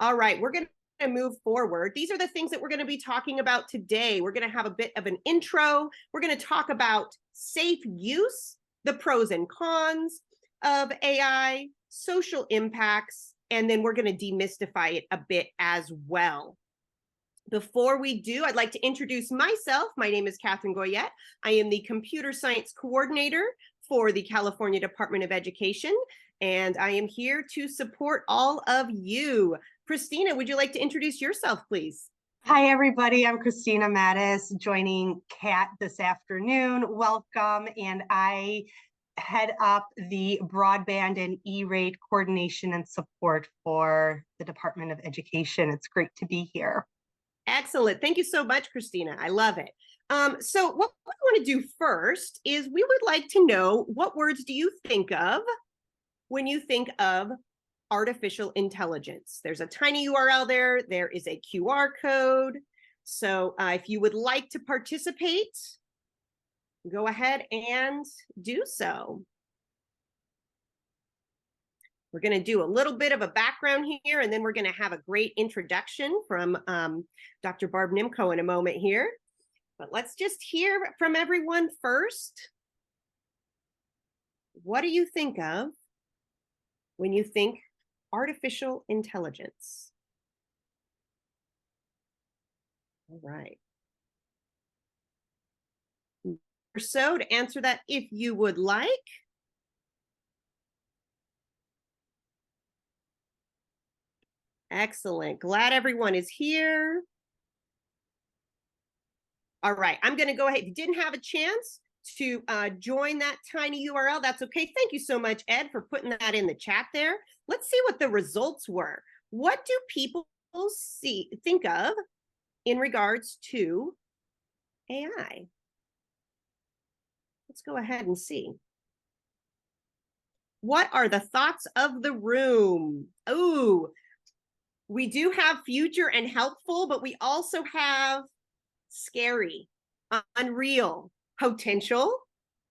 All right, we're going to move forward. These are the things that we're going to be talking about today. We're going to have a bit of an intro. We're going to talk about safe use, the pros and cons of AI, social impacts, and then we're going to demystify it a bit as well. Before we do, I'd like to introduce myself. My name is Catherine Goyette. I am the Computer Science Coordinator for the California Department of Education, and I am here to support all of you. Christina, would you like to introduce yourself, please? Hi, everybody. I'm Christina Mattis, joining Kat this afternoon. Welcome, and I head up the broadband and E-rate coordination and support for the Department of Education. It's great to be here. Excellent. Thank you so much, Christina. I love it. So what we want to do first is we would like to know, what words do you think of when you think of artificial intelligence? There's a tiny URL there. There is a QR code. So if you would like to participate, go ahead and do so. We're going to do a little bit of a background here, and then we're going to have a great introduction from Dr. Barb Nimco in a moment here. But let's just hear from everyone first. What do you think of when you think artificial intelligence? All right. Or so to answer that, if you would like. Excellent. Glad everyone is here. All right, I'm going to go ahead. If you didn't have a chance to join that tiny URL, that's okay. Thank you so much, Ed, for putting that in the chat there. Let's see what the results were. What do people think of in regards to AI? Let's go ahead and see. What are the thoughts of the room? Oh, we do have future and helpful, but we also have scary, unreal, potential,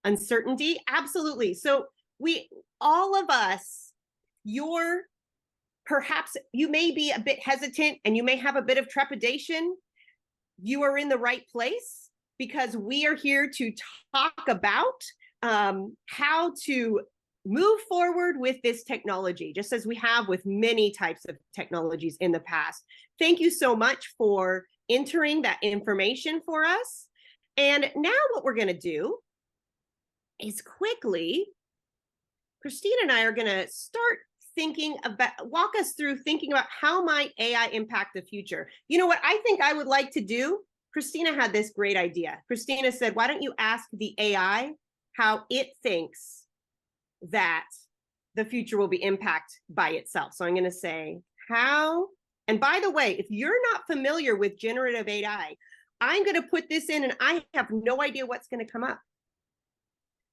uncertainty. Absolutely. So all of us, perhaps you may be a bit hesitant and you may have a bit of trepidation. You are in the right place, because we are here to talk about how to move forward with this technology, just as we have with many types of technologies in the past. Thank you so much for entering that information for us. And now what we're going to do is quickly, Christina and I are going to start walk us through thinking about how might AI impact the future. You know what I think I would like to do? Christina had this great idea. Christina said, why don't you ask the AI how it thinks that the future will be impacted by itself? So I'm going to say how, and by the way, if you're not familiar with generative AI, I'm going to put this in and I have no idea what's going to come up.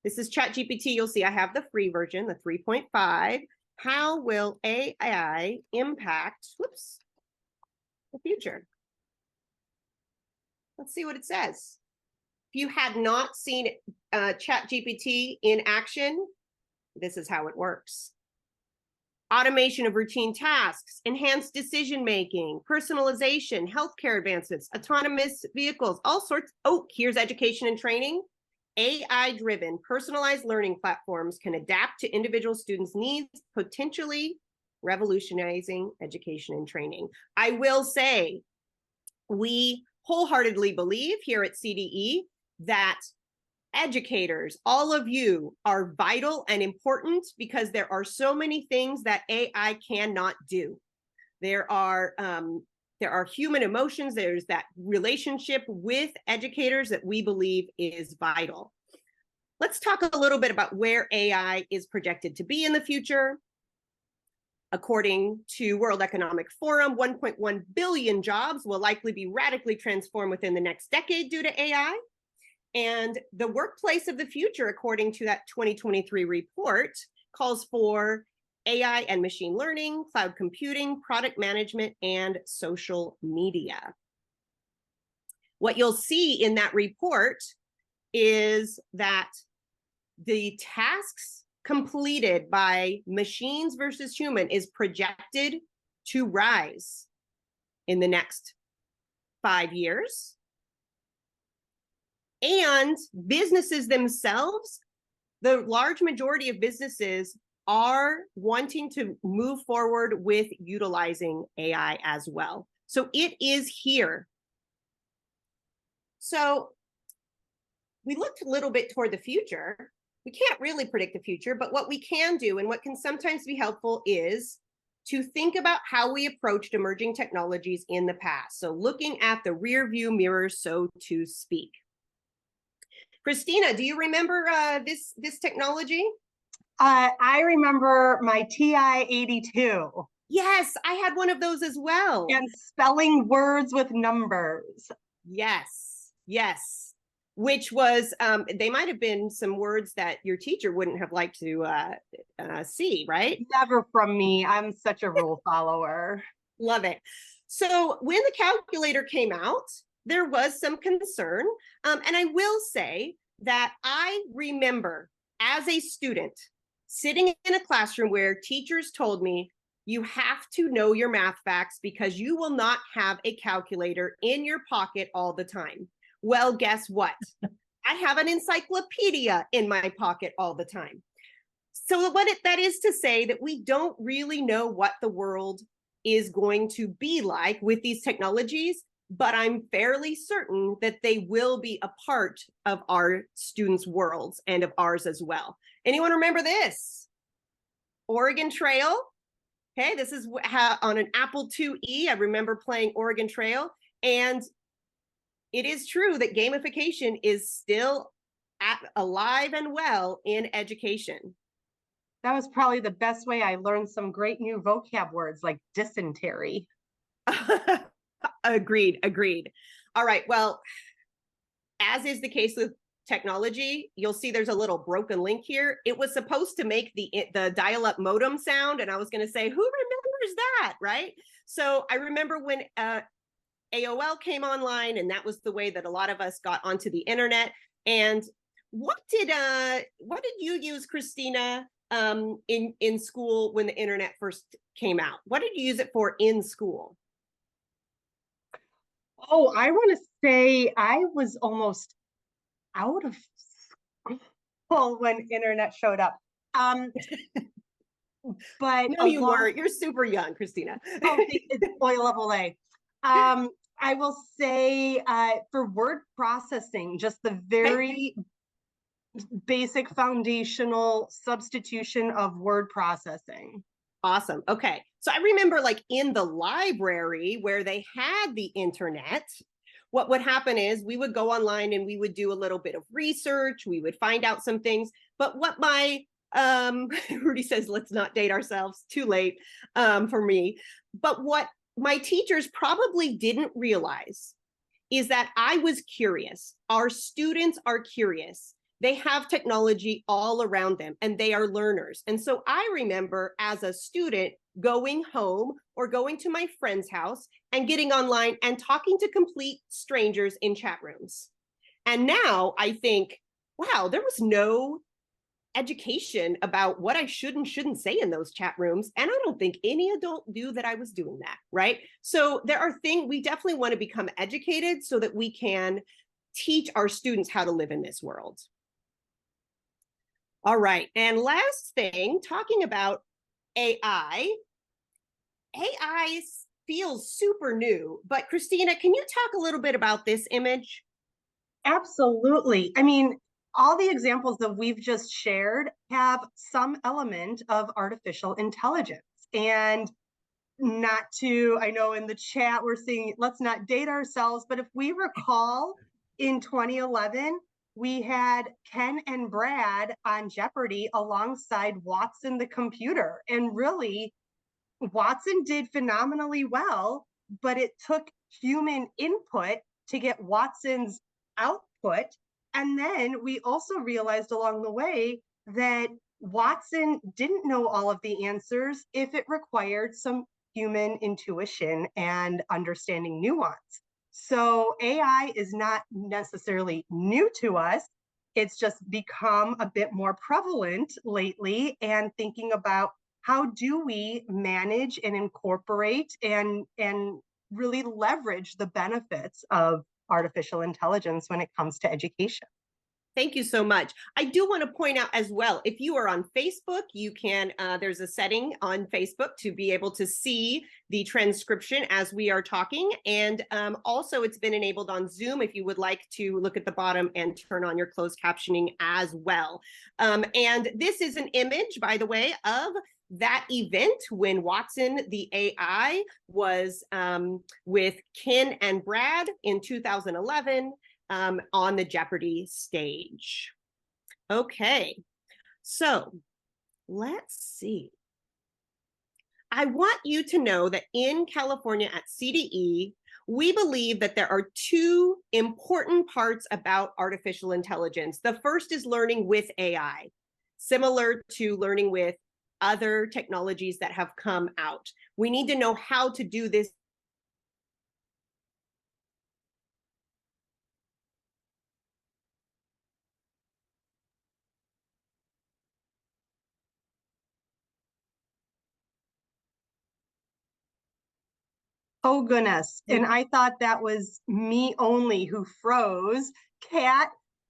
This is ChatGPT. You'll see I have the free version, the 3.5. How will AI impact, the future? Let's see what it says. If you had not seen ChatGPT in action, this is how it works. Automation of routine tasks, enhanced decision-making, personalization, healthcare advancements, autonomous vehicles, all sorts. Oh, here's education and training. AI-driven personalized learning platforms can adapt to individual students' needs, potentially revolutionizing education and training. I will say, we wholeheartedly believe here at CDE that educators, all of you, are vital and important, because there are so many things that AI cannot do. There are human emotions. There's that relationship with educators that we believe is vital. Let's talk a little bit about where AI is projected to be in the future. According to World Economic Forum, 1.1 billion jobs will likely be radically transformed within the next decade due to AI. And the workplace of the future, according to that 2023 report, calls for AI and machine learning, cloud computing, product management, and social media. What you'll see in that report is that the tasks completed by machines versus human is projected to rise in the next 5 years. And businesses themselves, the large majority of businesses are wanting to move forward with utilizing AI as well. So it is here. So we looked a little bit toward the future. We can't really predict the future, but what we can do and what can sometimes be helpful is to think about how we approached emerging technologies in the past. So looking at the rear view mirror, so to speak. Christina, do you remember this technology? I remember my TI-82. Yes, I had one of those as well. And spelling words with numbers. Yes, yes. Which was, they might have been some words that your teacher wouldn't have liked to see, right? Never from me. I'm such a rule follower. Love it. So when the calculator came out, there was some concern. And I will say that I remember as a student sitting in a classroom where teachers told me, you have to know your math facts because you will not have a calculator in your pocket all the time. Well, guess what? I have an encyclopedia in my pocket all the time. So that is to say that we don't really know what the world is going to be like with these technologies, but I'm fairly certain that they will be a part of our students' worlds and of ours as well. Anyone remember this? Oregon Trail. Okay, this is how on an Apple IIe, I remember playing Oregon Trail. And it is true that gamification is still alive and well in education. That was probably the best way I learned some great new vocab words like dysentery. Agreed. All right, well, as is the case with technology, you'll see there's a little broken link here. It was supposed to make the dial-up modem sound, and I was going to say, who remembers that, right? So I remember when AOL came online, and that was the way that a lot of us got onto the internet. And what did you use, Christina, in school when the internet first came out? What did you use it for in school? Oh, I want to say I was almost out of school when internet showed up. But no, you weren't. You're super young, Christina. It's boy level A. I will say for word processing, just the very basic foundational substitution of word processing. Awesome. Okay. So I remember like in the library where they had the internet, what would happen is we would go online and we would do a little bit of research. We would find out some things. But what my Rudy says, let's not date ourselves, too late for me. But what my teachers probably didn't realize is that I was curious. Our students are curious. They have technology all around them and they are learners. And so I remember as a student going home or going to my friend's house and getting online and talking to complete strangers in chat rooms. And now I think, wow, there was no education about what I should and shouldn't say in those chat rooms. And I don't think any adult knew that I was doing that, right? So there are things we definitely want to become educated so that we can teach our students how to live in this world. All right, and last thing, talking about AI. AI feels super new, but Christina, can you talk a little bit about this image? Absolutely. I mean, all the examples that we've just shared have some element of artificial intelligence. And not to, I know in the chat we're seeing, let's not date ourselves, but if we recall in 2011, we had Ken and Brad on Jeopardy alongside Watson the computer. And really, Watson did phenomenally well, but it took human input to get Watson's output. And then we also realized along the way that Watson didn't know all of the answers if it required some human intuition and understanding nuance. So AI is not necessarily new to us. It's just become a bit more prevalent lately, and thinking about how do we manage and incorporate and really leverage the benefits of artificial intelligence when it comes to education? Thank you so much. I do want to point out as well, if you are on Facebook, you can, there's a setting on Facebook to be able to see the transcription as we are talking. And also it's been enabled on Zoom if you would like to look at the bottom and turn on your closed captioning as well. And this is an image, by the way, of that event when Watson, the AI, was with Ken and Brad in 2011. On the Jeopardy stage. Okay, so let's see. I want you to know that in California at CDE, we believe that there are two important parts about artificial intelligence. The first is learning with AI, similar to learning with other technologies that have come out. We need to know how to do this. Oh, goodness. And I thought that was me only who froze. Kat,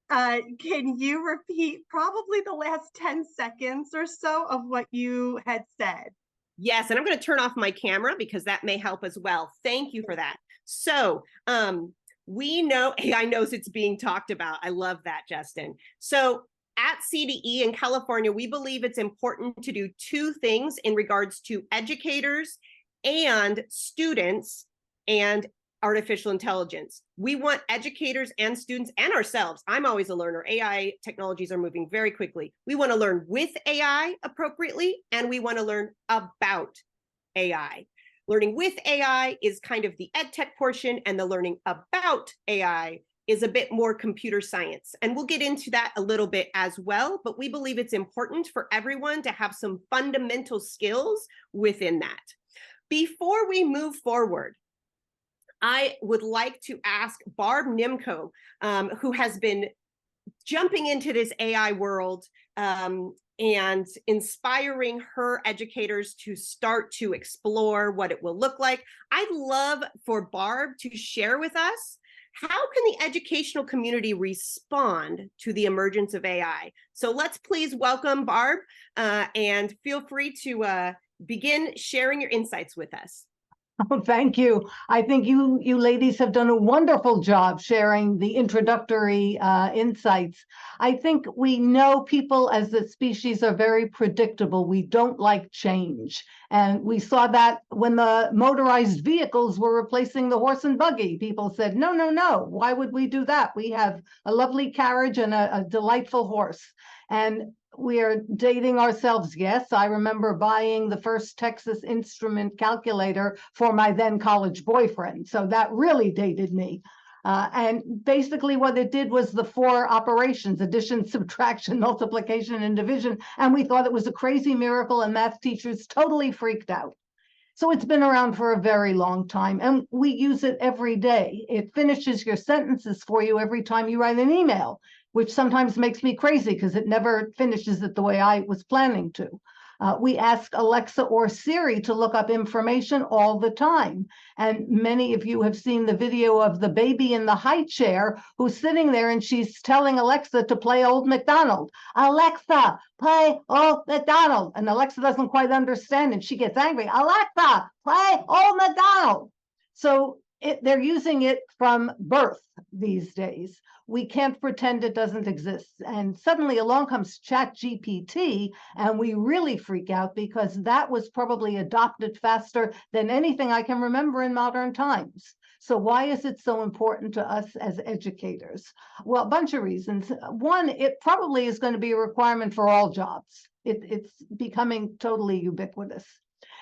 can you repeat probably the last 10 seconds or so of what you had said? Yes, and I'm going to turn off my camera because that may help as well. Thank you for that. So we know AI knows it's being talked about. I love that, Justin. So at CDE in California, we believe it's important to do two things in regards to educators and students and artificial intelligence. We want educators and students and ourselves. I'm always a learner. AI technologies are moving very quickly. We want to learn with AI appropriately, and we want to learn about AI. Learning with AI is kind of the ed tech portion, and the learning about AI is a bit more computer science. And we'll get into that a little bit as well, but we believe it's important for everyone to have some fundamental skills within that. Before we move forward, I would like to ask Barb Nimco, who has been jumping into this AI world and inspiring her educators to start to explore what it will look like. I'd love for Barb to share with us, how can the educational community respond to the emergence of AI? So let's please welcome Barb and feel free to begin sharing your insights with us. Oh, thank you. I think you ladies have done a wonderful job sharing the introductory insights. I think we know people as a species are very predictable. We don't like change. And we saw that when the motorized vehicles were replacing the horse and buggy. People said, no, no, no. Why would we do that? We have a lovely carriage and a delightful horse. And we are dating ourselves. Yes, I remember buying the first Texas Instrument calculator for my then college boyfriend. So that really dated me. And basically what it did was the 4 operations: addition, subtraction, multiplication, and division. And we thought it was a crazy miracle, and math teachers totally freaked out. So it's been around for a very long time, and we use it every day. It finishes your sentences for you every time you write an email, which sometimes makes me crazy because it never finishes it the way I was planning to. We ask Alexa or Siri to look up information all the time. And many of you have seen the video of the baby in the high chair who's sitting there and she's telling Alexa to play Old MacDonald. Alexa, play Old MacDonald. And Alexa doesn't quite understand and she gets angry. Alexa, play Old MacDonald. So they're using it from birth these days. We can't pretend it doesn't exist. And suddenly along comes ChatGPT, and we really freak out because that was probably adopted faster than anything I can remember in modern times. So why is it so important to us as educators? Well, a bunch of reasons. One, it probably is going to be a requirement for all jobs. It's becoming totally ubiquitous.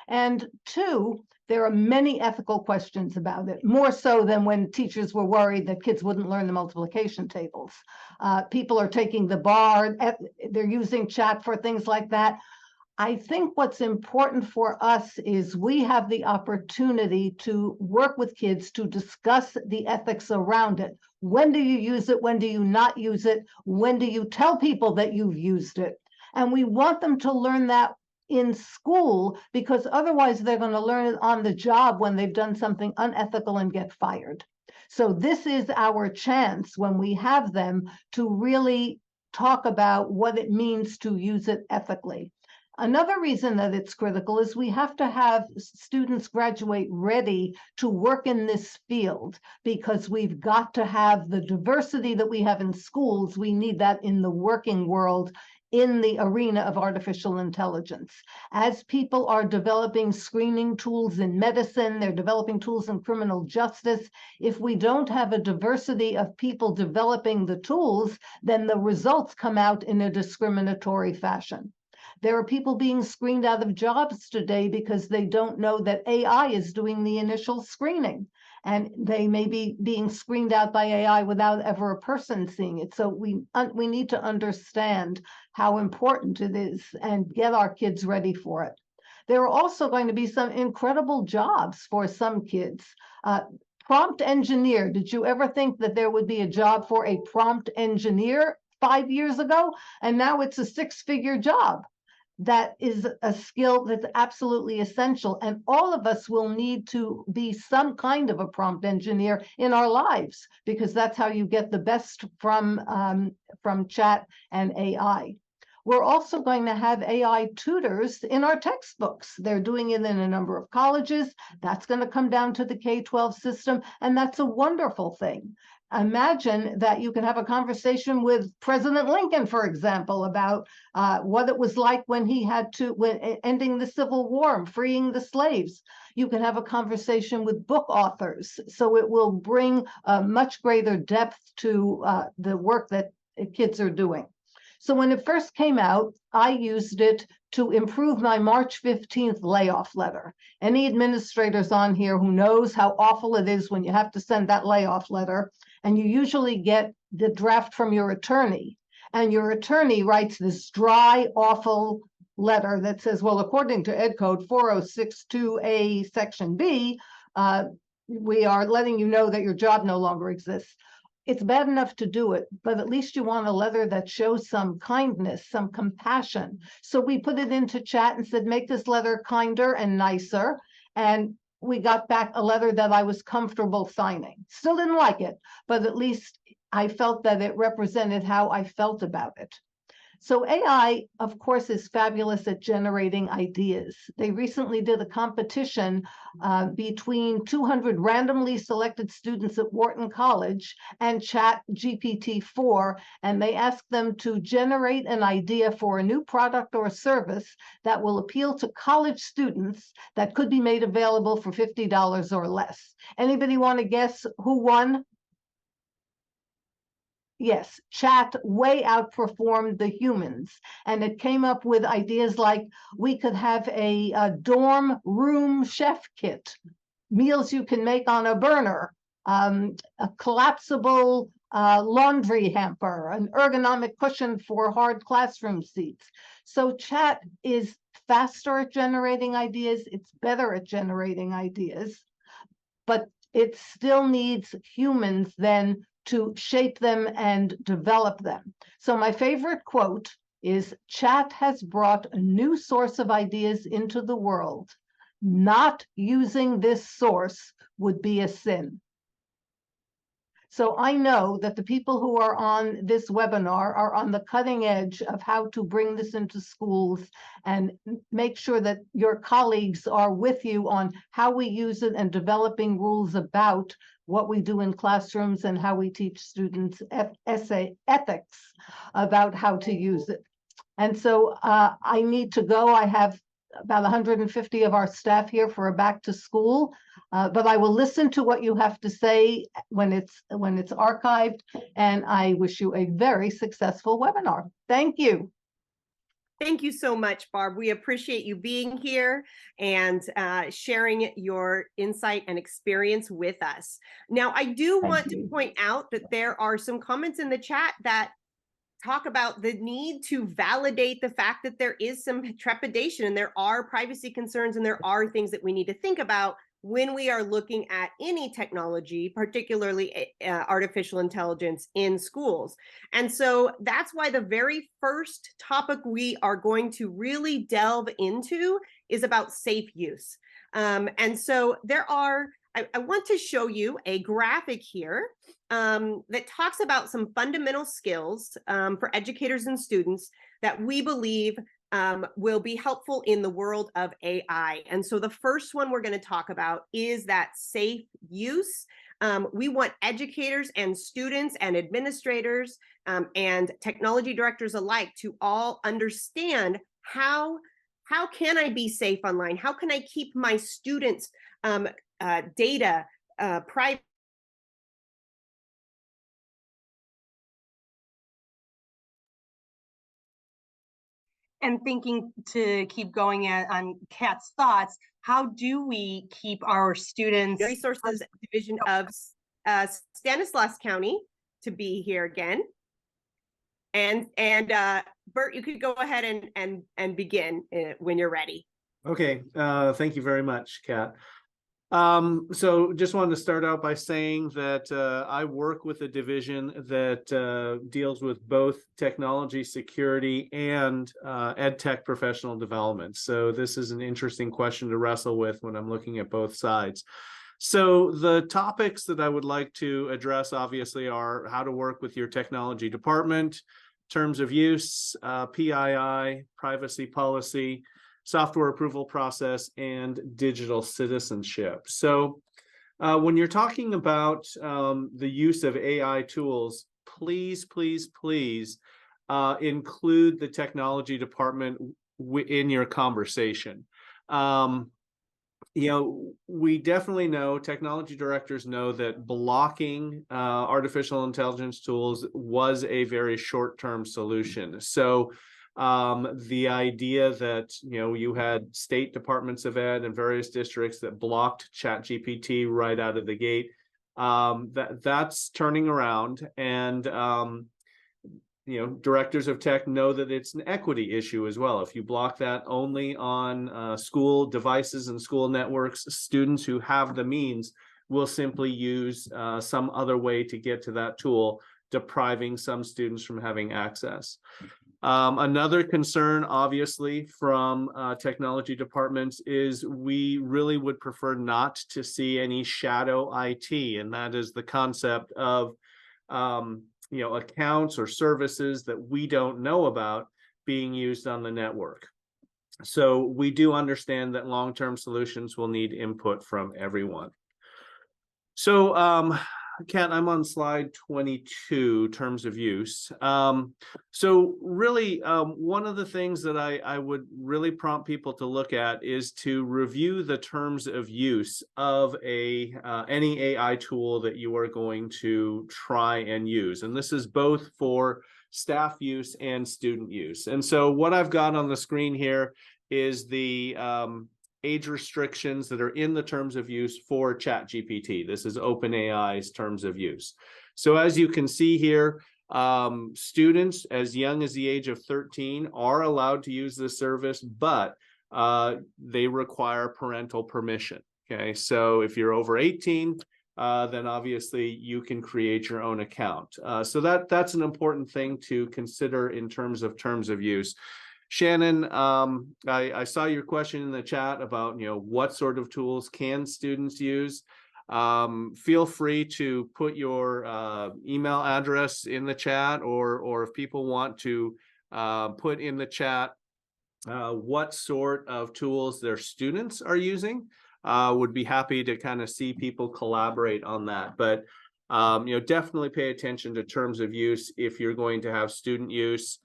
And 2, there are many ethical questions about it, more so than when teachers were worried that kids wouldn't learn the multiplication tables. People are taking the bar, they're using chat for things like that. I think what's important for us is we have the opportunity to work with kids to discuss the ethics around it. When do you use it? When do you not use it? When do you tell people that you've used it? And we want them to learn that in school, because otherwise they're going to learn it on the job when they've done something unethical and get fired. So this is our chance when we have them to really talk about what it means to use it ethically. Another reason that it's critical is we have to have students graduate ready to work in this field, because we've got to have the diversity that we have in schools. We need that in the working world, in the arena of artificial intelligence. As people are developing screening tools in medicine, they're developing tools in criminal justice. If we don't have a diversity of people developing the tools, then the results come out in a discriminatory fashion. There are people being screened out of jobs today because they don't know that AI is doing the initial screening, and they may be being screened out by AI without ever a person seeing it. So we need to understand how important it is and get our kids ready for it. There are also going to be some incredible jobs for some kids. Prompt engineer. Did you ever think that there would be a job for a prompt engineer 5 years ago? And now it's a 6-figure job. That is a skill that's absolutely essential, and all of us will need to be some kind of a prompt engineer in our lives, because that's how you get the best from chat and AI. We're also going to have AI tutors in our textbooks. They're doing it in a number of colleges. That's going to come down to the K-12 system, and that's a wonderful thing. Imagine that you can have a conversation with President Lincoln, for example, about what it was like when he had to, when ending the Civil War and freeing the slaves. You can have a conversation with book authors, so it will bring much greater depth to the work that kids are doing. So when it first came out, I used it to improve my March 15th layoff letter. Any administrators on here who knows how awful it is when you have to send that layoff letter, and you usually get the draft from your attorney, and your attorney writes this dry, awful letter that says, well, according to Ed Code 4062A Section B, we are letting you know that your job no longer exists. It's bad enough to do it, but at least you want a letter that shows some kindness, some compassion. So we put it into chat and said, make this letter kinder and nicer. And we got back a letter that I was comfortable signing. Still didn't like it, but at least I felt that it represented how I felt about it. So AI, of course, is fabulous at generating ideas. They recently did a competition between 200 randomly selected students at Wharton College and ChatGPT-4, and they asked them to generate an idea for a new product or service that will appeal to college students that could be made available for $50 or less. Anybody want to guess who won? Yes, chat way outperformed the humans, and it came up with ideas like we could have a dorm room chef kit, meals you can make on a burner, a collapsible laundry hamper, an ergonomic cushion for hard classroom seats. So chat is faster at generating ideas, it's better at generating ideas, but it still needs humans then to shape them and develop them. So my favorite quote is, chat has brought a new source of ideas into the world. Not using this source would be a sin. So I know that the people who are on this webinar are on the cutting edge of how to bring this into schools and make sure that your colleagues are with you on how we use it and developing rules about what we do in classrooms and how we teach students ethics about how to use it. And so I need to go. I have about 150 of our staff here for a back to school, but I will listen to what you have to say when it's archived, and I wish you a very successful webinar. Thank you. Thank you so much, Barb. We appreciate you being here and sharing your insight and experience with us. Now, I do want to point out that there are some comments in the chat that talk about the need to validate the fact that there is some trepidation and there are privacy concerns and there are things that we need to think about when we are looking at any technology, particularly artificial intelligence in schools. And so that's why the very first topic we are going to really delve into is about safe use. And so I want to show you a graphic here that talks about some fundamental skills for educators and students that we believe will be helpful in the world of AI. And so the first one we're going to talk about is that safe use. We want educators and students and administrators and technology directors alike to all understand how can I be safe online? How can I keep my students' data private? And thinking to keep going on Kat's thoughts, how do we keep our students? Resources Division of Stanislaus County to be here again. And Bert, you could go ahead and begin when you're ready. Okay, thank you very much, Kat. So just wanted to start out by saying that I work with a division that deals with both technology security and ed tech professional development. So this is an interesting question to wrestle with when I'm looking at both sides. So the topics that I would like to address obviously are how to work with your technology department, terms of use, PII, privacy policy, software approval process, and digital citizenship. So when you're talking about the use of AI tools, please, please, please include the technology department in your conversation. You know, we definitely know, technology directors know that blocking artificial intelligence tools was a very short-term solution. So the idea that, you know, you had state departments of ed and various districts that blocked ChatGPT right out of the gate, that's turning around. And you know, directors of tech know that it's an equity issue as well. If you block that only on school devices and school networks, students who have the means will simply use some other way to get to that tool, depriving some students from having access. Another concern, obviously, from technology departments is we really would prefer not to see any shadow IT, and that is the concept of you know, accounts or services that we don't know about being used on the network. So we do understand that long-term solutions will need input from everyone. So Kat, I'm on slide 22, terms of use. So really, one of the things that I would really prompt people to look at is to review the terms of use of any AI tool that you are going to try and use. And this is both for staff use and student use. And so what I've got on the screen here is the age restrictions that are in the terms of use for ChatGPT. This is OpenAI's terms of use. So as you can see here, students as young as the age of 13 are allowed to use this service, but they require parental permission. Okay, so if you're over 18, then obviously you can create your own account. So that's an important thing to consider in terms of use. Shannon, I saw your question in the chat about, you know, what sort of tools can students use. Feel free to put your email address in the chat, or if people want to put in the chat what sort of tools their students are using. Would be happy to kind of see people collaborate on that. But you know, definitely pay attention to terms of use if you're going to have student use.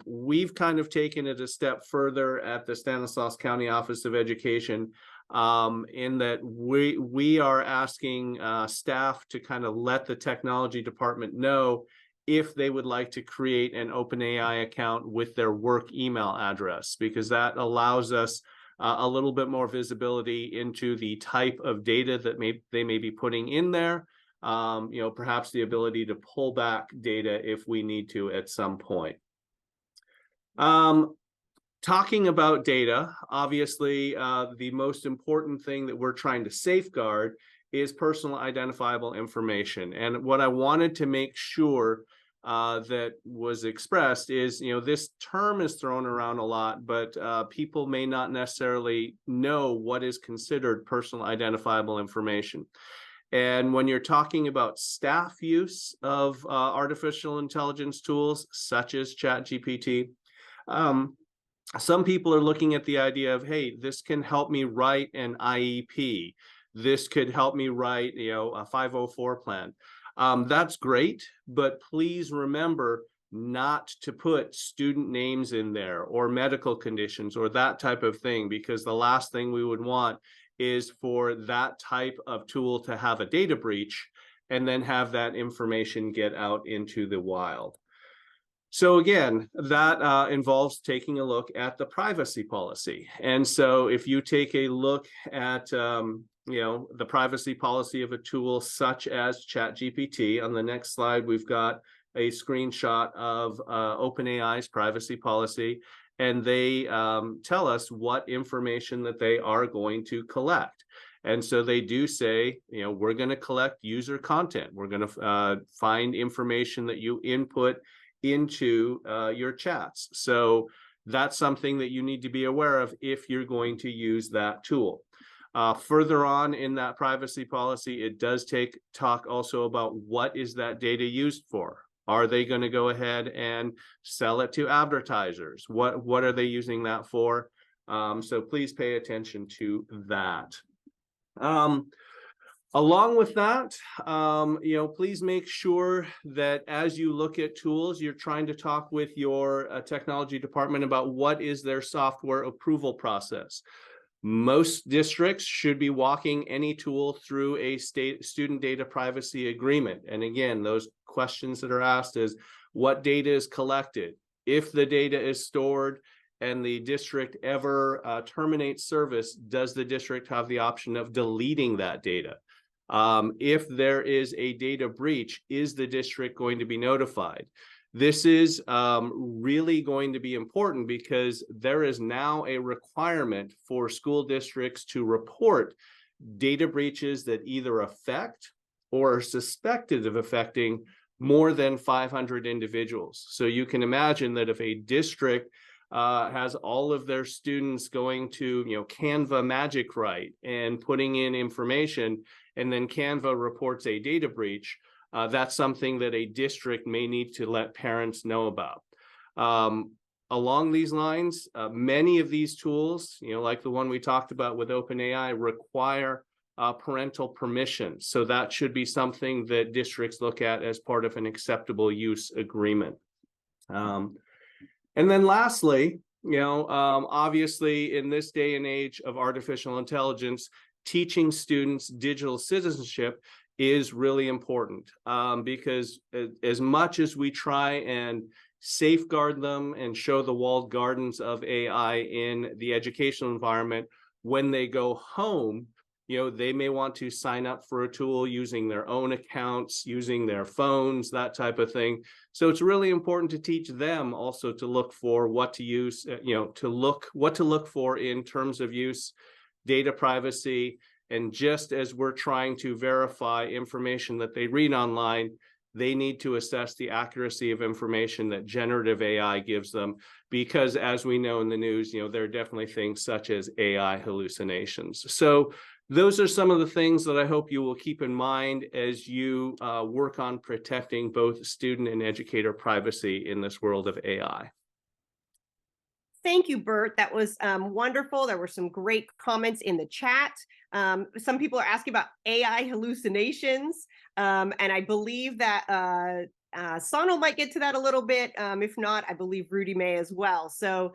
We've kind of taken it a step further at the Stanislaus County Office of Education, in that we are asking staff to kind of let the technology department know if they would like to create an OpenAI account with their work email address, because that allows us a little bit more visibility into the type of data that they may be putting in there. You know, perhaps the ability to pull back data if we need to at some point. Talking about data, obviously, the most important thing that we're trying to safeguard is personal identifiable information. And what I wanted to make sure that was expressed is, this term is thrown around a lot, but people may not necessarily know what is considered personal identifiable information. And when you're talking about staff use of artificial intelligence tools such as ChatGPT, some people are looking at the idea of, hey, this can help me write an IEP. This could help me write, a 504 plan. That's great, but please remember not to put student names in there or medical conditions or that type of thing, because the last thing we would want is for that type of tool to have a data breach and then have that information get out into the wild. So again, that involves taking a look at the privacy policy. And so if you take a look at, the privacy policy of a tool such as ChatGPT, on the next slide, we've got a screenshot of OpenAI's privacy policy, and they tell us what information that they are going to collect. And so they do say, we're going to collect user content. We're going to find information that you input into your chats. So that's something that you need to be aware of if you're going to use that tool. Further on in that privacy policy, it does talk also about what is that data used for. Are they going to go ahead and sell it to advertisers? What are they using that for? So please pay attention to that. Along with that, please make sure that as you look at tools, you're trying to talk with your technology department about what is their software approval process. Most districts should be walking any tool through a student data privacy agreement. And again, those questions that are asked is, what data is collected? If the data is stored and the district ever terminates service, does the district have the option of deleting that data? If there is a data breach, is the district going to be notified? This is really going to be important because there is now a requirement for school districts to report data breaches that either affect or are suspected of affecting more than 500 individuals. So you can imagine that if a district has all of their students going to, Canva Magic Write and putting in information, and then Canva reports a data breach, that's something that a district may need to let parents know about. Along these lines, many of these tools, like the one we talked about with OpenAI, require parental permission. So that should be something that districts look at as part of an acceptable use agreement. And then lastly, obviously in this day and age of artificial intelligence, teaching students digital citizenship is really important, because as much as we try and safeguard them and show the walled gardens of AI in the educational environment, when they go home, they may want to sign up for a tool using their own accounts, using their phones, that type of thing. So it's really important to teach them also to look for what to use, what to look for in terms of use, data privacy. And just as we're trying to verify information that they read online, they need to assess the accuracy of information that generative AI gives them, because as we know in the news, there are definitely things such as AI hallucinations. So those are some of the things that I hope you will keep in mind as you work on protecting both student and educator privacy in this world of AI. Thank you, Bert. That was wonderful. There were some great comments in the chat. Some people are asking about AI hallucinations, and I believe that Sonal might get to that a little bit. If not, I believe Rudy may as well. So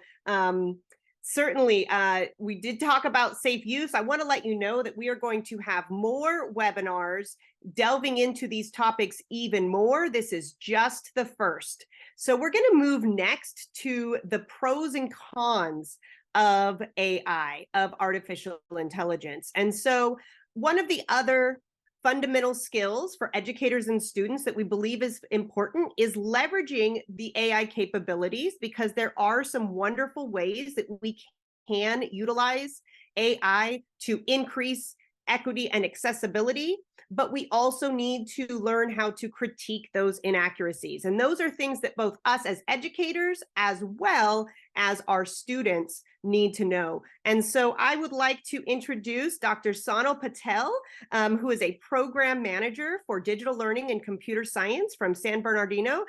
certainly, we did talk about safe use. I want to let you know that we are going to have more webinars delving into these topics even more. This is just the first. So we're going to move next to the pros and cons of AI, of artificial intelligence. And so one of the other fundamental skills for educators and students that we believe is important is leveraging the AI capabilities, because there are some wonderful ways that we can utilize AI to increase equity and accessibility, but we also need to learn how to critique those inaccuracies. And those are things that both us as educators as well as our students need to know. And so I would like to introduce Dr. Sonal Patel, who is a program manager for digital learning and computer science from San Bernardino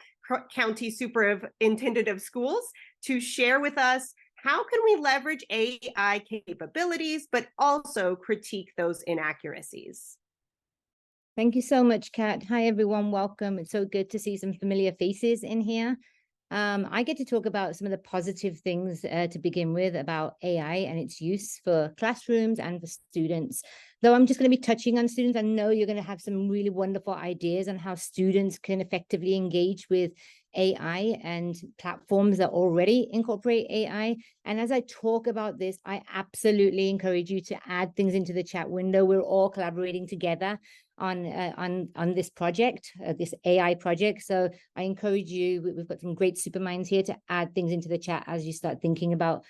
County Superintendent of Schools, to share with us how can we leverage AI capabilities, but also critique those inaccuracies. Thank you so much, Kat. Hi, everyone. Welcome. It's so good to see some familiar faces in here. I get to talk about some of the positive things to begin with about AI and its use for classrooms and for students. Though I'm just going to be touching on students, I know you're going to have some really wonderful ideas on how students can effectively engage with AI and platforms that already incorporate AI. And as I talk about this, I absolutely encourage you to add things into the chat window. We're all collaborating together on this project, this AI project. So I encourage you, we've got some great superminds here, to add things into the chat as you start thinking about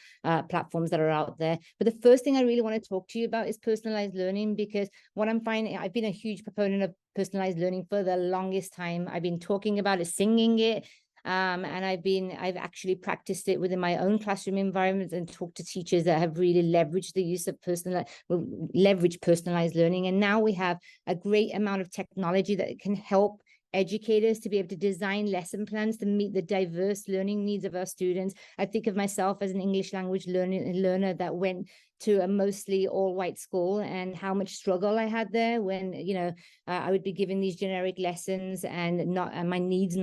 platforms that are out there. But the first thing I really want to talk to you about is personalized learning, because what I'm finding, I've been a huge proponent of personalized learning for the longest time. I've been talking about it, singing it, and I've actually practiced it within my own classroom environments and talked to teachers that have really leveraged the use of personalized learning. And now we have a great amount of technology that can help educators to be able to design lesson plans to meet the diverse learning needs of our students. I think of myself as an English language learner that went to a mostly all-white school, and how much struggle I had there when, I would be given these generic lessons and my needs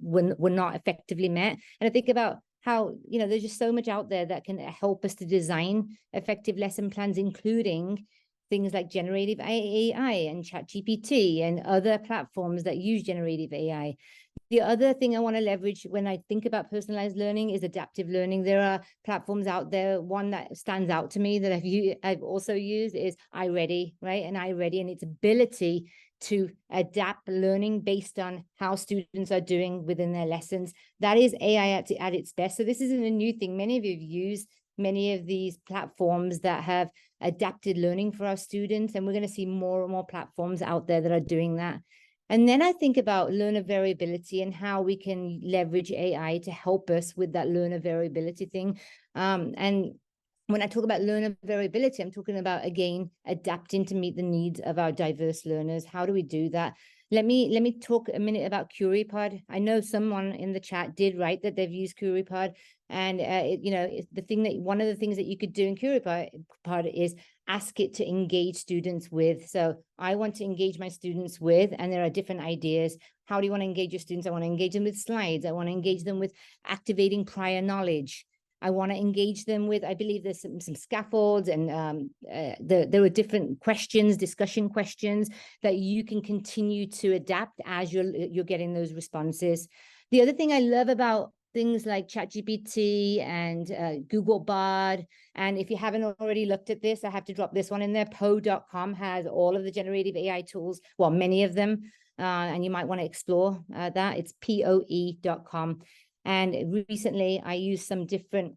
were not effectively met. And I think about how, there's just so much out there that can help us to design effective lesson plans, including things like generative AI and ChatGPT and other platforms that use generative AI. The other thing I want to leverage when I think about personalized learning is adaptive learning. There are platforms out there. One that stands out to me that I've also used is iReady, right? And iReady and its ability to adapt learning based on how students are doing within their lessons. That is AI at its best. So this isn't a new thing. Many of you have used many of these platforms that have adapted learning for our students, and we're going to see more and more platforms out there that are doing that. And then I think about learner variability and how we can leverage AI to help us with that learner variability thing. And when I talk about learner variability, I'm talking about, again, adapting to meet the needs of our diverse learners. How do we do that? Let me talk a minute about QueryPod. I know someone in the chat did write that they've used QueryPod, and one of the things that you could do in QueryPod is ask it to engage students with. So I want to engage my students with, and there are different ideas. How do you want to engage your students? I want to engage them with slides. I want to engage them with activating prior knowledge. I want to engage them with, I believe there's some scaffolds, and there are different questions, discussion questions that you can continue to adapt as you're getting those responses. The other thing I love about things like ChatGPT and Google Bard, and if you haven't already looked at this, I have to drop this one in there. Poe.com has all of the generative AI tools, well, many of them, and you might want to explore that. It's POE.com. And recently I used some different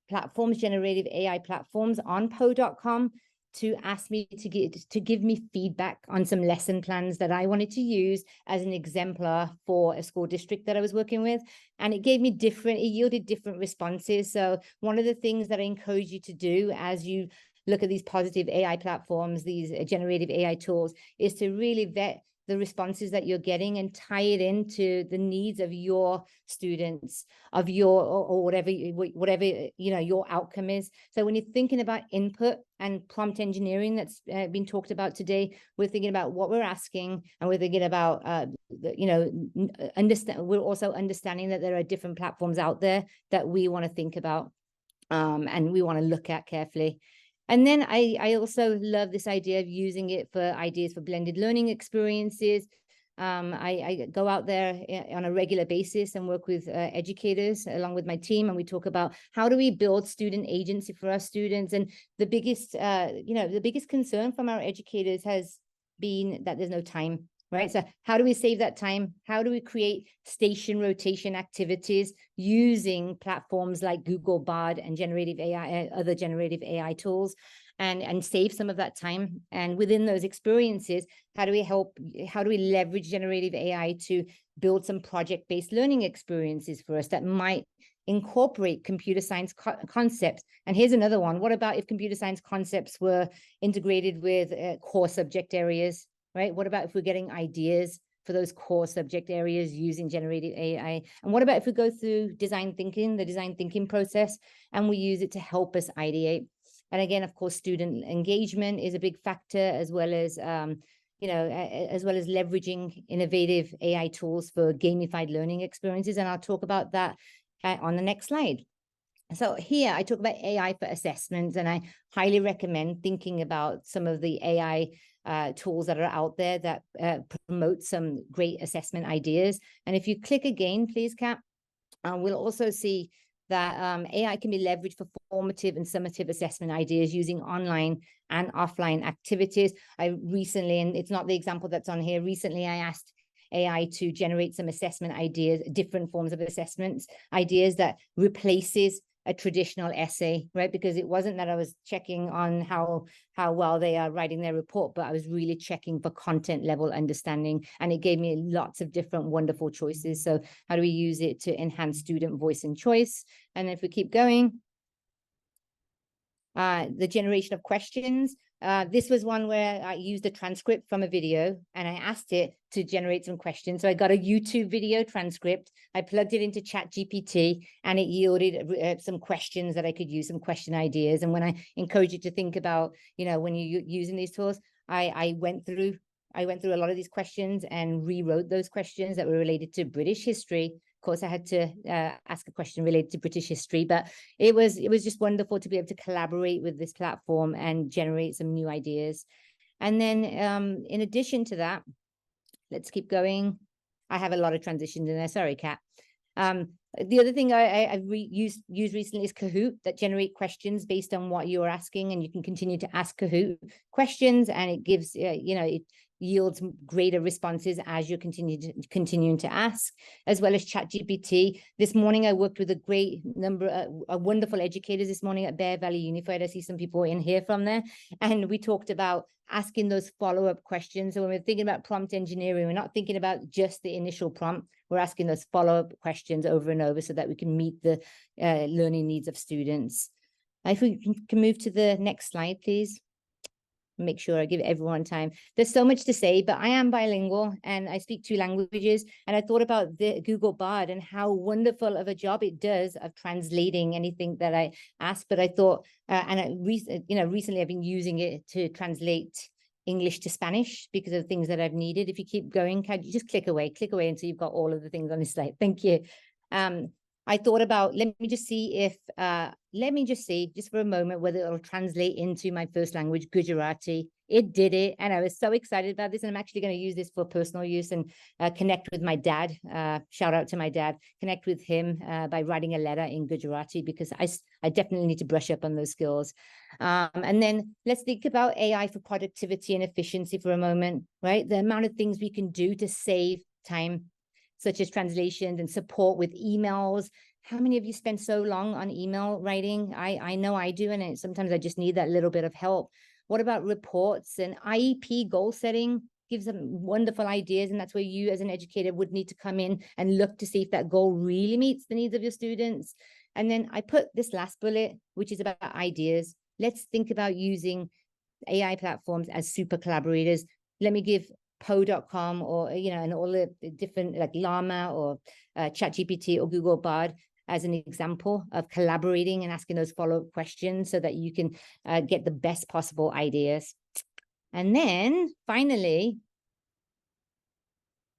platforms, generative AI platforms on Poe.com, to ask me to give me feedback on some lesson plans that I wanted to use as an exemplar for a school district that I was working with. And it yielded different responses. So one of the things that I encourage you to do as you look at these positive AI platforms, these generative AI tools, is to really vet the responses that you're getting and tie it into the needs of your students, of your, or whatever your outcome is. So when you're thinking about input and prompt engineering that's been talked about today, we're thinking about what we're asking, and we're thinking about we're also understanding that there are different platforms out there that we want to think about, and we want to look at carefully. And then I also love this idea of using it for ideas for blended learning experiences. I go out there on a regular basis and work with educators along with my team, and we talk about how do we build student agency for our students. And the biggest concern from our educators has been that there's no time, right? So how do we save that time? How do we create station rotation activities using platforms like Google Bard and generative AI, other generative AI tools, and save some of that time? And within those experiences, how do we leverage generative AI to build some project-based learning experiences for us that might incorporate computer science concepts? And here's another one. What about if computer science concepts were integrated with core subject areas, right? What about if we're getting ideas for those core subject areas using generative AI? And what about if we go through the design thinking process, and we use it to help us ideate? And again, of course, student engagement is a big factor, as well as as well as leveraging innovative AI tools for gamified learning experiences. And I'll talk about that on the next slide. So here I talk about AI for assessments, and I highly recommend thinking about some of the AI tools that are out there that promote some great assessment ideas. And if you click again, please, Kat, we'll also see that AI can be leveraged for formative and summative assessment ideas using online and offline activities. I recently, and it's not the example that's on here, recently I asked AI to generate some assessment ideas, different forms of assessments, ideas that replaces a traditional essay, right? Because it wasn't that I was checking on how well they are writing their report, but I was really checking for content level understanding, and it gave me lots of different wonderful choices. So how do we use it to enhance student voice and choice? And if we keep going, the generation of questions. This was one where I used a transcript from a video, and I asked it to generate some questions. So I got a YouTube video transcript. I plugged it into ChatGPT, and it yielded some questions that I could use, some question ideas. And when I encourage you to think about, when you're using these tools, I went through a lot of these questions and rewrote those questions that were related to British history. Of course, I had to ask a question related to British history, but it was just wonderful to be able to collaborate with this platform and generate some new ideas. And then in addition to that, let's keep going. I have a lot of transitions in there. Sorry, Kat. The other thing I've used recently is Kahoot, that generate questions based on what you're asking, and you can continue to ask Kahoot questions, and it gives it yields greater responses as you're continuing to ask, as well as ChatGPT. This morning I worked with a great number of wonderful educators this morning at Bear Valley Unified. I see some people in here from there, and we talked about asking those follow-up questions. So when we're thinking about prompt engineering, we're not thinking about just the initial prompt. We're asking those follow-up questions over and over so that we can meet the learning needs of students. If we can move to the next slide, please. Make sure I give everyone time. There's so much to say, but I am bilingual and I speak 2 languages. And I thought about the Google Bard and how wonderful of a job it does of translating anything that I ask. But I thought, recently I've been using it to translate English to Spanish because of things that I've needed. If you keep going, can you just click away until you've got all of the things on this slide. Thank you. I thought about, let me just see just for a moment whether it'll translate into my first language, Gujarati. It did it, and I was so excited about this, and I'm actually going to use this for personal use and connect with my dad. Shout out to my dad. Connect with him by writing a letter in Gujarati, because I definitely need to brush up on those skills. And then let's think about AI for productivity and efficiency for a moment, right? The amount of things we can do to save time, such as translations and support with emails. How many of you spend so long on email writing? I know I do, and sometimes I just need that little bit of help. What about reports and IEP goal setting? Gives them wonderful ideas, and that's where you as an educator would need to come in and look to see if that goal really meets the needs of your students. And then I put this last bullet, which is about ideas. Let's think about using AI platforms as super collaborators. Let me give Poe.com or, and all the different like Llama or ChatGPT or Google Bard as an example of collaborating and asking those follow-up questions so that you can get the best possible ideas. And then finally,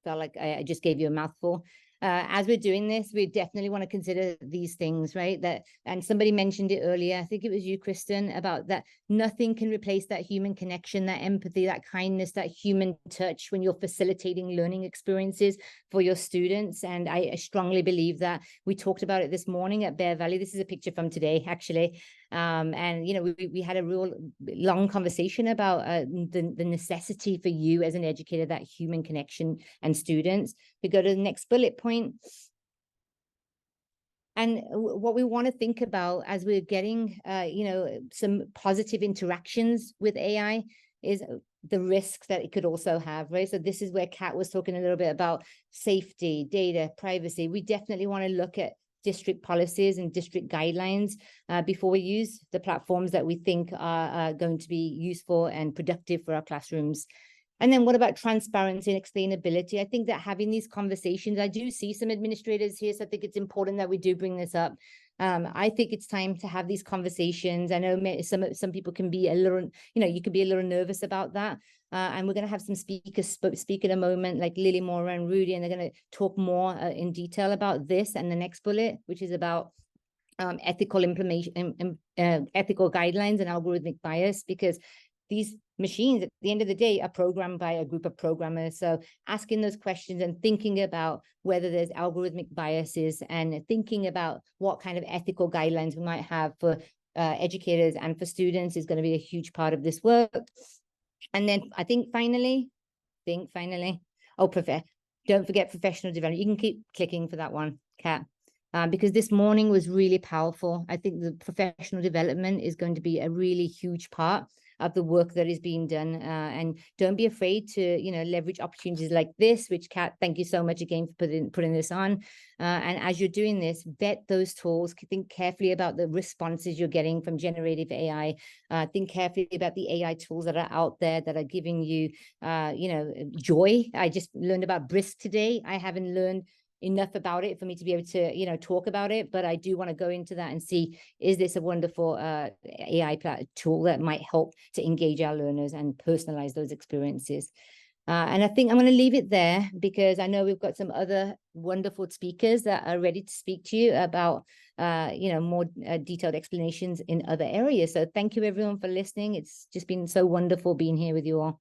felt like I just gave you a mouthful. As we're doing this, we definitely want to consider these things, right? And somebody mentioned it earlier, I think it was you, Kristen, about that nothing can replace that human connection, that empathy, that kindness, that human touch when you're facilitating learning experiences for your students. And I strongly believe that. We talked about it this morning at Bear Valley. This is a picture from today, actually. And, you know, we had a real long conversation about the necessity for you as an educator, that human connection and students. We go to the next bullet point. And what we want to think about as we're getting, you know, some positive interactions with AI is the risks that it could also have, right? So this is where Kat was talking a little bit about safety, data, privacy. We definitely want to look at district policies and district guidelines before we use the platforms that we think are going to be useful and productive for our classrooms. And then what about transparency and explainability? I think that having these conversations, I do see some administrators here, so I think it's important that we do bring this up. I think it's time to have these conversations. I know some people can be a little, you know, you could be a little nervous about that. And we're going to have some speakers speak in a moment, like Lily, Maura, and Rudy, and they're going to talk more in detail about this and the next bullet, which is about ethical implementation, ethical guidelines and algorithmic bias, because these machines at the end of the day are programmed by a group of programmers. So asking those questions and thinking about whether there's algorithmic biases and thinking about what kind of ethical guidelines we might have for educators and for students is going to be a huge part of this work. And then I think finally, oh, don't forget professional development. You can keep clicking for that one, Kat. Because this morning was really powerful. I think the professional development is going to be a really huge part of the work that is being done. And don't be afraid to, you know, leverage opportunities like this, which Kat, thank you so much again for putting this on. And as you're doing this, vet those tools, think carefully about the responses you're getting from generative AI. Think carefully about the AI tools that are out there that are giving you, you know, joy. I just learned about Brisk today. I haven't learned enough about it for me to be able to, you know, talk about it, but I do want to go into that and see, is this a wonderful AI tool that might help to engage our learners and personalize those experiences. And I think I'm going to leave it there, because I know we've got some other wonderful speakers that are ready to speak to you about, you know, more detailed explanations in other areas. So thank you everyone for listening. It's just been so wonderful being here with you all.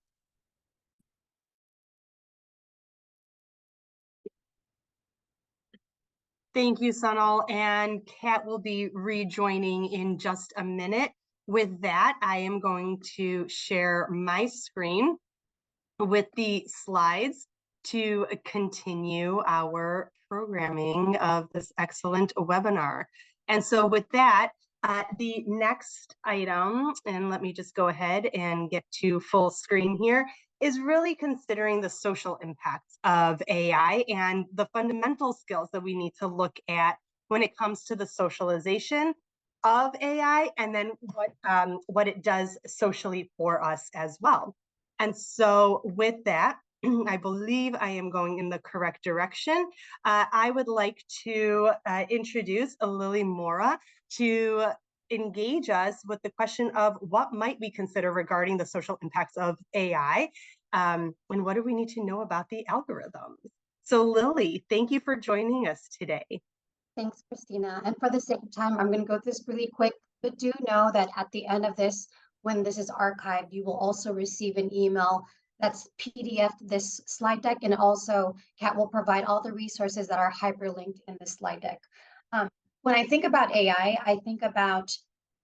Thank you, Sunil, and Kat will be rejoining in just a minute. With that, I am going to share my screen with the slides to continue our programming of this excellent webinar. And so with that, the next item, and let me just go ahead and get to full screen here, is really considering the social impacts of AI and the fundamental skills that we need to look at when it comes to the socialization of AI, and then what it does socially for us as well. And so with that, I believe I am going in the correct direction. I would like to introduce Lily Maura to engage us with the question of what might we consider regarding the social impacts of AI, and what do we need to know about the algorithms? So Lily, thank you for joining us today. Thanks, Christina. And for the sake of time, I'm going to go through this really quick, but do know that at the end of this, when this is archived, you will also receive an email that's PDF this slide deck, and also Kat will provide all the resources that are hyperlinked in the slide deck. When I think about AI, I think about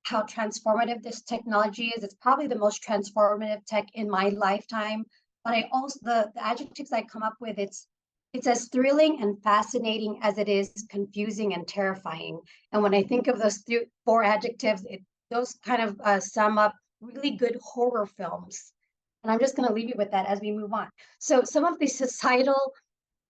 how transformative this technology is. It's probably the most transformative tech in my lifetime, but I also, the adjectives I come up with, it's as thrilling and fascinating as it is confusing and terrifying. And when I think of those four adjectives, those kind of sum up really good horror films. And I'm just going to leave you with that as we move on. So some of the societal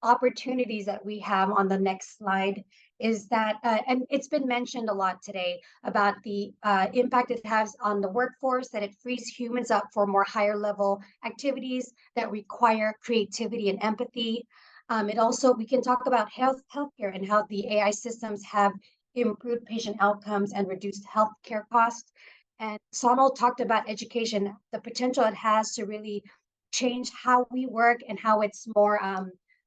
opportunities that we have on the next slide is that, and it's been mentioned a lot today about the impact it has on the workforce, that it frees humans up for more higher level activities that require creativity and empathy. It also, we can talk about healthcare and how the AI systems have improved patient outcomes and reduced healthcare costs. And Sonal talked about education, the potential it has to really change how we work and how it's more,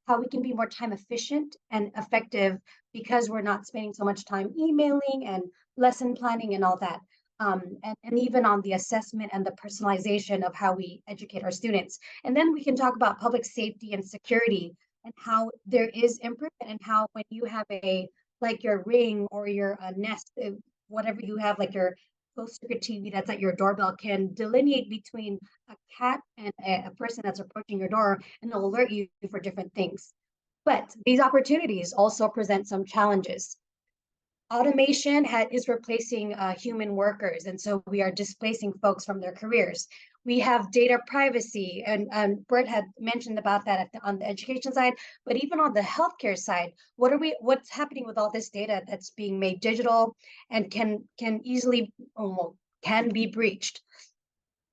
how we can be more time efficient and effective, because we're not spending so much time emailing and lesson planning and all that. And even on the assessment and the personalization of how we educate our students. And then we can talk about public safety and security, and how there is improvement, and how when you have like your Ring or your Nest, whatever you have, like your closed circuit TV that's at your doorbell can delineate between a cat and a person that's approaching your door, and it'll alert you for different things. But these opportunities also present some challenges. Automation is replacing human workers, and so we are displacing folks from their careers. We have data privacy, and Brett had mentioned about that on the education side, but even on the healthcare side, what's happening with all this data that's being made digital and can easily can be breached?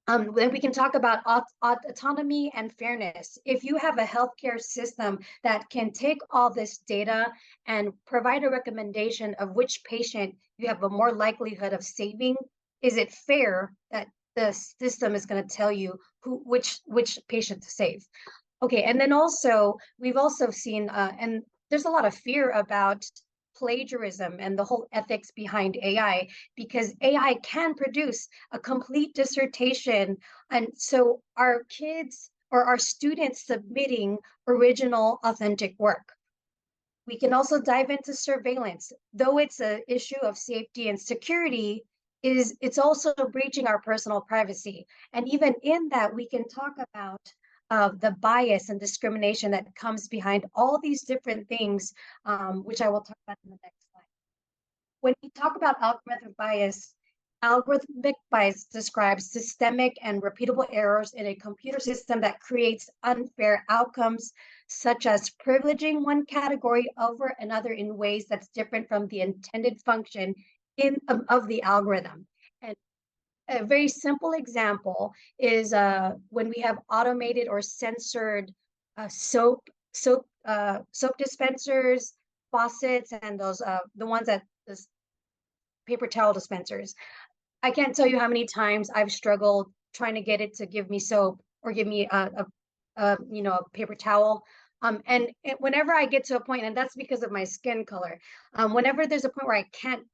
Then we can talk about autonomy and fairness. If you have a healthcare system that can take all this data and provide a recommendation of which patient you have a more likelihood of saving, is it fair that the system is going to tell you which patient to save? Okay, and then also we've also seen, and there's a lot of fear about plagiarism and the whole ethics behind AI, because AI can produce a complete dissertation. And so our kids or our students submitting original, authentic work. We can also dive into surveillance. Though it's an issue of safety and security, it's also breaching our personal privacy. And even in that, we can talk about the bias and discrimination that comes behind all these different things, which I will talk about in the next slide. When we talk about algorithmic bias describes systemic and repeatable errors in a computer system that creates unfair outcomes, such as privileging one category over another in ways that's different from the intended function of the algorithm. And a very simple example is when we have automated or censored soap dispensers, faucets, and those the ones that this paper towel dispensers. I can't tell you how many times I've struggled trying to get it to give me soap or give me a paper towel. And whenever I get to a point, and that's because of my skin color, whenever there's a point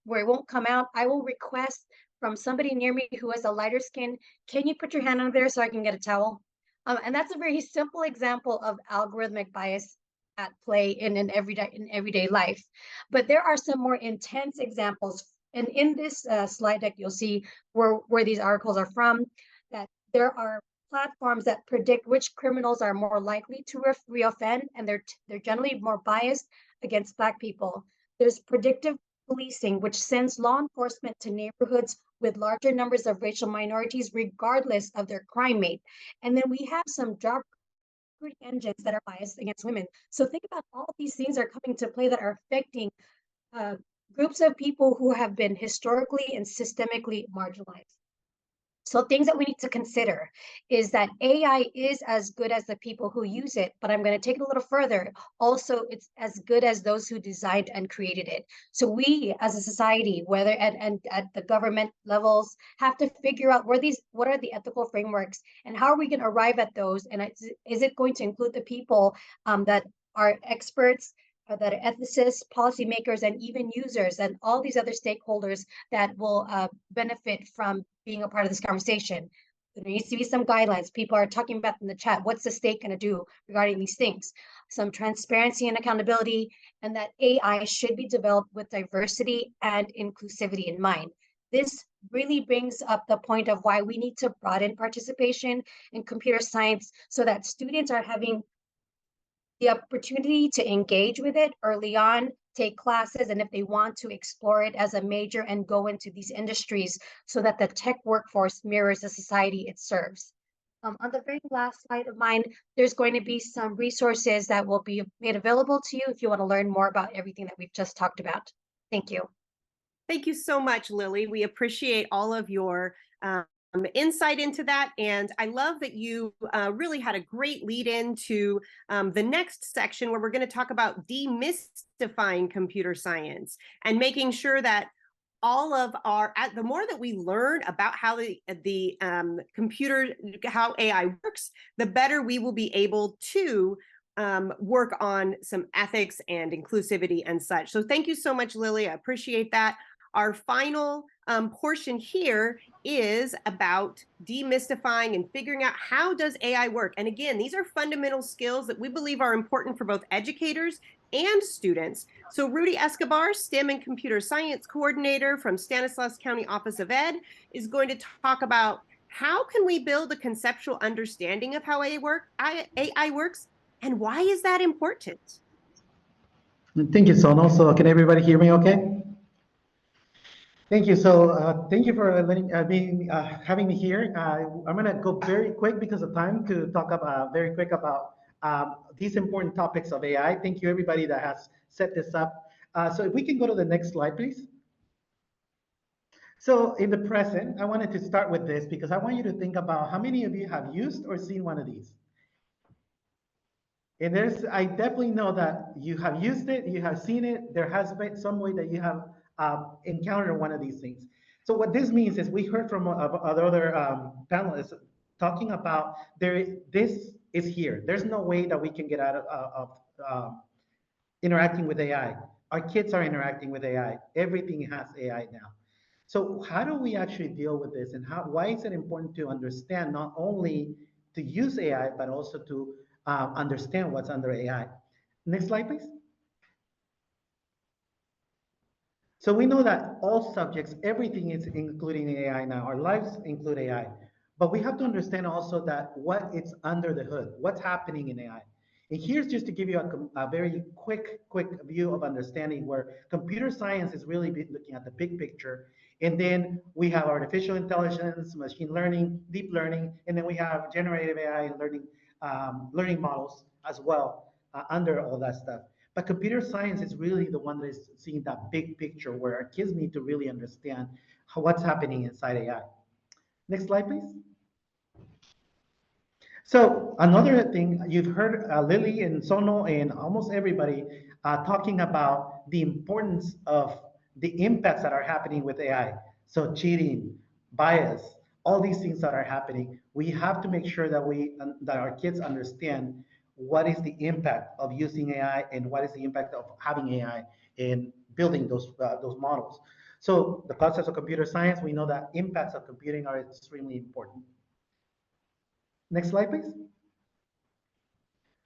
where it won't come out, I will request from somebody near me who has a lighter skin, can you put your hand on there so I can get a towel? And that's a very simple example of algorithmic bias at play in everyday life. But there are some more intense examples. And in this slide deck, you'll see where these articles are from, that there are platforms that predict which criminals are more likely to reoffend, and they're generally more biased against Black people. There's predictive policing, which sends law enforcement to neighborhoods with larger numbers of racial minorities, regardless of their crime rate. And then we have some job engines that are biased against women. So think about all these things are coming to play that are affecting groups of people who have been historically and systemically marginalized. So things that we need to consider is that AI is as good as the people who use it, but I'm going to take it a little further. Also, it's as good as those who designed and created it. So we as a society, whether and at the government levels, have to figure out what are the ethical frameworks and how are we going to arrive at those? And is it going to include the people that are experts, that are ethicists, policymakers, and even users, and all these other stakeholders that will benefit from being a part of this conversation? There needs to be some guidelines. People are talking about in the chat, what's the state going to do regarding these things? Some transparency and accountability, and that AI should be developed with diversity and inclusivity in mind. This really brings up the point of why we need to broaden participation in computer science so that students are having the opportunity to engage with it early on, take classes, and if they want to explore it as a major and go into these industries so that the tech workforce mirrors the society it serves. On the very last slide of mine, there's going to be some resources that will be made available to you if you want to learn more about everything that we've just talked about. Thank you. Thank you so much, Lily. We appreciate all of your insight into that. And I love that you really had a great lead into the next section where we're going to talk about demystifying computer science and making sure that all of the more that we learn about how the computer, how AI works, the better we will be able to work on some ethics and inclusivity and such. So thank you so much, Lily. I appreciate that. Our final portion here is about demystifying and figuring out how does AI work. And again, these are fundamental skills that we believe are important for both educators and students. So Rudy Escobar, STEM and Computer Science Coordinator from Stanislaus County Office of Ed, is going to talk about how can we build a conceptual understanding of how AI works, and why is that important? Thank you, Sonal. So can everybody hear me okay? Thank you. So thank you for having me here. I'm going to go very quick because of time to talk about very quick about these important topics of AI. Thank you, everybody that has set this up. So if we can go to the next slide, please. So in the present, I wanted to start with this because I want you to think about how many of you have used or seen one of these. And I definitely know that you have used it, you have seen it, there has been some way that you have encountered one of these things. So what this means is we heard from other panelists talking about this is here. There's no way that we can get out of interacting with AI. Our kids are interacting with AI. Everything has AI now. So how do we actually deal with this, and why is it important to understand not only to use AI, but also to understand what's under AI? Next slide, please. So we know that all subjects, everything is including AI now. Our lives include AI. But we have to understand also that what it's under the hood, what's happening in AI. And here's just to give you a very quick view of understanding where computer science is really looking at the big picture. And then we have artificial intelligence, machine learning, deep learning, and then we have generative AI and learning models as well under all that stuff. But computer science is really the one that is seeing that big picture where our kids need to really understand what's happening inside AI. Next slide, please. So another thing, you've heard Lily and Sono and almost everybody talking about the importance of the impacts that are happening with AI. So cheating, bias, all these things that are happening, we have to make sure that that our kids understand what is the impact of using AI and what is the impact of having AI in building those models. So the concepts of computer science, we know that impacts of computing are extremely important. Next slide, please.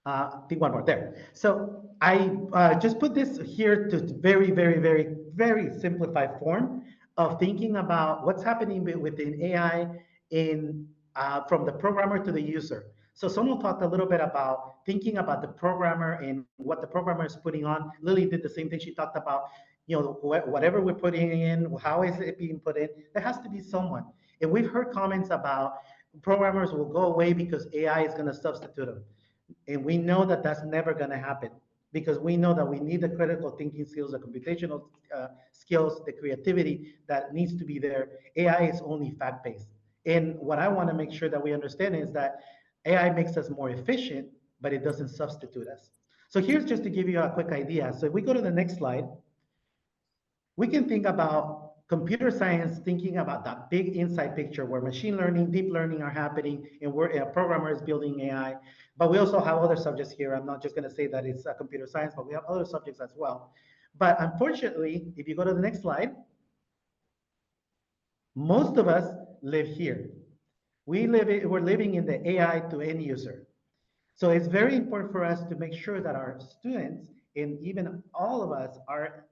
I think one more there. So I just put this here to very simplified form of thinking about what's happening within AI from the programmer to the user. So someone talked a little bit about thinking about the programmer and what the programmer is putting on. Lily did the same thing. She talked about, whatever we're putting in, how is it being put in? There has to be someone. And we've heard comments about programmers will go away because AI is going to substitute them. And we know that that's never going to happen because we know that we need the critical thinking skills, the computational skills, the creativity that needs to be there. AI is only fact-based. And what I want to make sure that we understand is that AI makes us more efficient, but it doesn't substitute us. So here's just to give you a quick idea. So if we go to the next slide, we can think about computer science thinking about that big inside picture where machine learning, deep learning are happening, and where a programmer is building AI. But we also have other subjects here. I'm not just going to say that it's computer science, but we have other subjects as well. But unfortunately, if you go to the next slide, most of us live here. We're living in the AI to end user. So it's very important for us to make sure that our students and even all of us are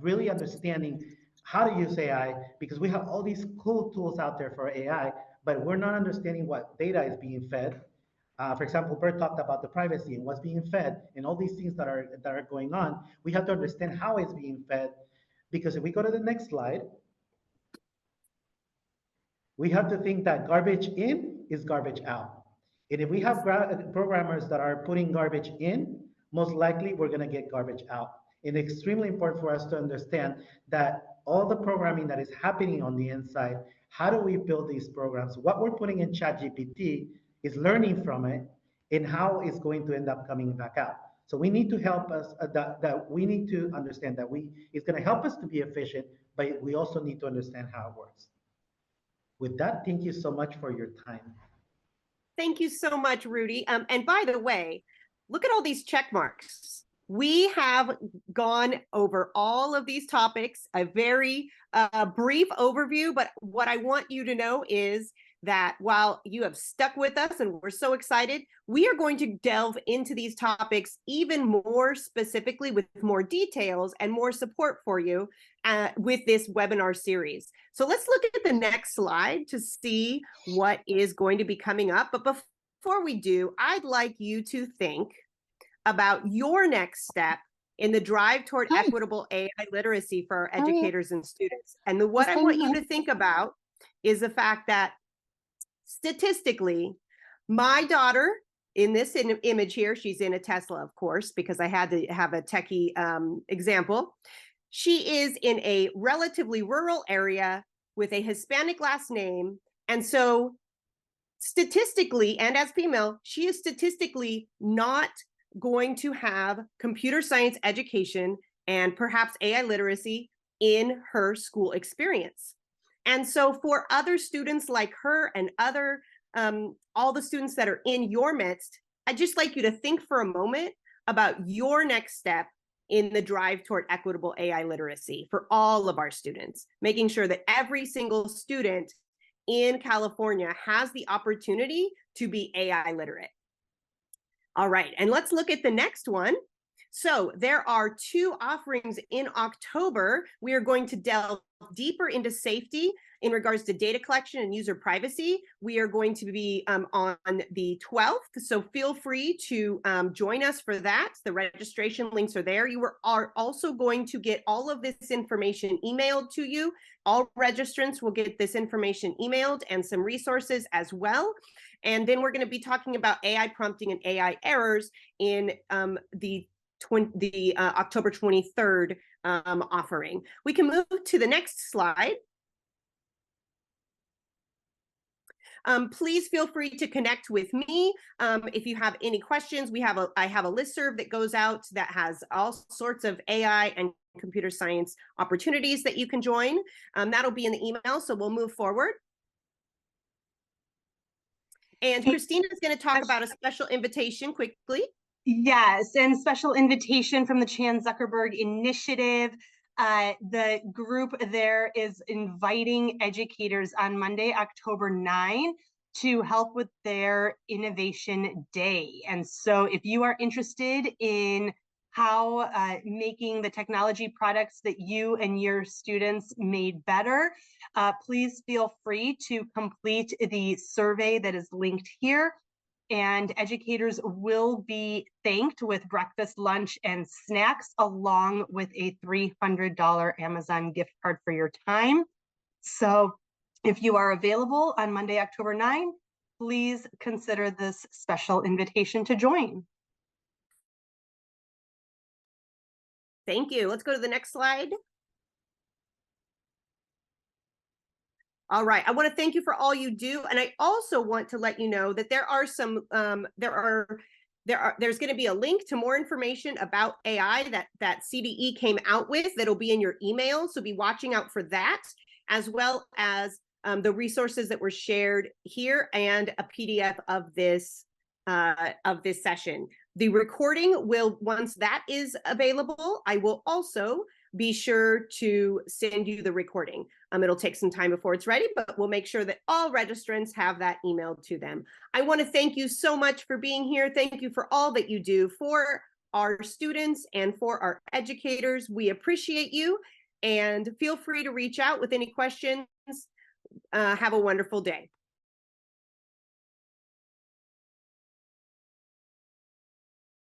really understanding how to use AI, because we have all these cool tools out there for AI, but we're not understanding what data is being fed. For example, Bert talked about the privacy and what's being fed and all these things that are going on. We have to understand how it's being fed, because if we go to the next slide, we have to think that garbage in is garbage out. And if we have programmers that are putting garbage in, most likely we're going to get garbage out. And it's extremely important for us to understand that all the programming that is happening on the inside, how do we build these programs? What we're putting in ChatGPT is learning from it and how it's going to end up coming back out. So we need to help us, that we need to understand that it's going to help us to be efficient, but we also need to understand how it works. With that, thank you so much for your time. Thank you so much, Rudy. And by the way, look at all these check marks. We have gone over all of these topics, a very brief overview, but what I want you to know is that while you have stuck with us and we're so excited, we are going to delve into these topics even more specifically with more details and more support for you with this webinar series. So let's look at the next slide to see what is going to be coming up. But before we do, I'd like you to think about your next step in the drive toward equitable AI literacy for our educators and students. And what I want you to think about is the fact that statistically, my daughter in this image here, she's in a Tesla, of course, because I had to have a techie example. She is in a relatively rural area with a Hispanic last name. And so statistically, and as female, she is statistically not going to have computer science education and perhaps AI literacy in her school experience. And so for other students like her and other, all the students that are in your midst, I'd just like you to think for a moment about your next step in the drive toward equitable AI literacy for all of our students, making sure that every single student in California has the opportunity to be AI literate. All right, and let's look at the next one. So there are 2 offerings in October. We are going to delve deeper into safety in regards to data collection and user privacy. We are going to be on the 12th, so feel free to join us for that. The registration links are there. You are also going to get all of this information emailed to you. All registrants will get this information emailed and some resources as well. And then we're going to be talking about AI prompting and AI errors in the October 23rd offering. We can move to the next slide. Please feel free to connect with me if you have any questions. I have a listserv that goes out that has all sorts of AI and computer science opportunities that you can join. That'll be in the email, so we'll move forward. And Christina is going to talk about a special invitation quickly. Yes, and special invitation from the Chan Zuckerberg Initiative. The group there is inviting educators on Monday, October 9, to help with their Innovation Day. And so if you are interested in how making the technology products that you and your students made better, please feel free to complete the survey that is linked here. And educators will be thanked with breakfast, lunch, and snacks, along with a $300 Amazon gift card for your time. So if you are available on Monday, October 9, please consider this special invitation to join. Thank you. Let's go to the next slide. All right, I want to thank you for all you do, and I also want to let you know that there are some there's going to be a link to more information about AI that CDE came out with that'll be in your email, so be watching out for that, as well as the resources that were shared here and a PDF of this session. The recording will, once that is available, I will also be sure to send you the recording. It'll take some time before it's ready, but we'll make sure that all registrants have that emailed to them. I want to thank you so much for being here. Thank you for all that you do for our students and for our educators. We appreciate you, and feel free to reach out with any questions. Have a wonderful day.